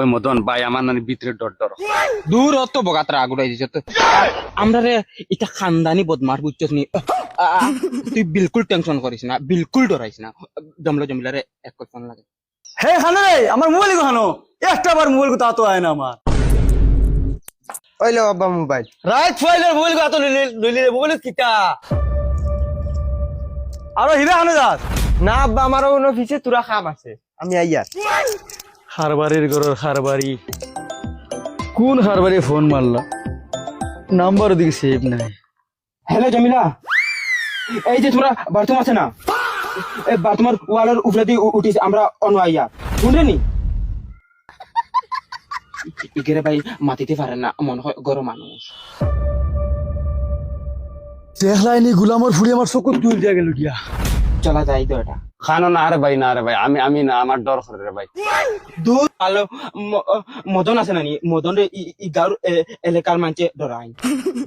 ওই মদন ভাই আমার নানি ভিতরে ডর ডর দূর অত বগাতরা আগুড়াই দিছ তো আমরা রে এটা খানদানি বদমার বুঝছস নি তুই বিলকুল টেনশন করিস না বিলকুল ডরাইস না জমলা রে এক ফোন লাগে হে খানো রে আমার মোবাইল খানো একটা বার মোবাইল তা তো আয় না আমার ওইলো আব্বা মোবাইল রাইট ফাইলের মোবাইল তো লইলি রে মোবাইল কিটা আরো হিবে খানো যাস না আব্বা আমারও অফিসে তোরা কাম আছে আমি আইয়ার হারবারির গরর হারবারি কোন হারবারি ফোন মারলা নাম্বার ওদিকে সেভ নাই হ্যালো জমিলা এই যে তোমরা বাথরুম আছে না এই বাথরুমের ওয়ালের উপরে দিয়ে উঠিস আমরা অন্য আইয়া শুনলে নি ইগেরে ভাই মাটিতে পারে না মনে হয় গরম মানুষ দেখলাইনি গুলামর ফুড়ি আমার চকুত তুল দিয়া গেল দিয়া চলা যাই তো এটা খানো না রে ভাই না রে ভাই আমি না আমার ডর করে রে ভাই দূর আলো মদন আছে নানি মদন রে ই গাঁর এলাকার মানছে ডরাই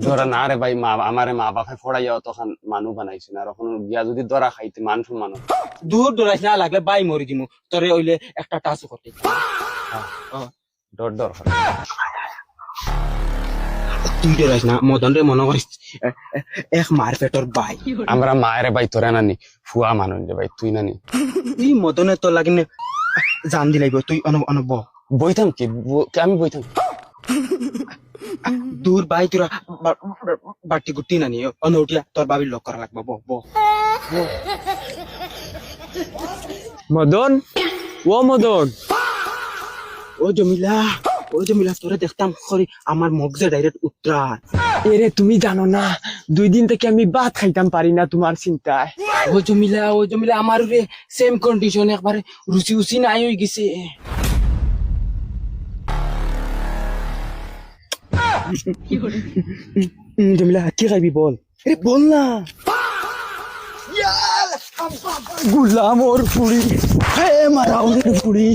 ধরা না রে ভাই আমারে মা বাপে ফড়াইয়া তখন মানু বানাইছে না আর এখন গিয়া যদি দরা খাইতে মানুষ দূর ডরাইস না লাগলে বাই মরি দিমু তোরে ওইলে একটা টাচ করতে ডর ডর করে তুই ডরাইস না মদন রে মনে করিস এক মার পেটর বাই আমরা মায়ের ভাই তোরা নানি ফুয়া মানুষ রে ভাই তুই নানি তুই মদনে তোর লাগিনে জান দিলাইব তুই অনব বইতাম কি আমি বইতাম দূর বাই তোরা বাটি গুটি নানি অনুটিয়া তোর বাবির লক করা লাগবে ব মদন ও মদন ও জমিলা তোরে দেখতাম সরি আমার মগজে ডাইরেক্ট উত্তরার এরে তুমি জানো না 2 দিন থেকে আমি ভাত খাইতাম পারি না তোমার চিন্তায় ও জমিলা আমার রে সেম কন্ডিশন একবারে রুচি নাই হয়ে গেছে জমিলা কি খাইবি বল আরে বল না গুলামর ফুড়ি হে মারাউনের ফুড়ি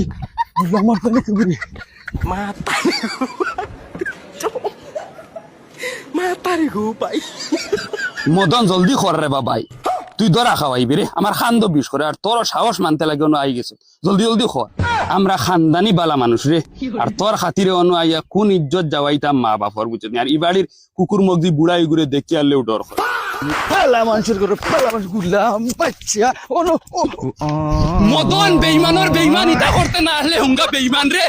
গুলামর তাহলে কি করি মদন জলদি কর রে বাবাই তুই দরা খাওয়াইবি রে আমার খান্দ বিষ করে আর তোর সাহস মানতে লাগে অন্য আই গেছে জলদি জলদি খর আমরা খানদানি বালা মানুষ রে আর তোর খাতিরে অন্য আইয়া কোন ইজ্জত যাওয়াইতাম মা বাপর বুঝলি আর ই বাড়ির কুকুর মগজি বুড়াই ঘুরে দেখি আনলেও ডর করে পালা মানুষের করে পালা মানুষ গুলাম বাচ্চা মদন বেইমানের বেইমান ইটা করতে না আসলে হুঙ্গা বেইমান রে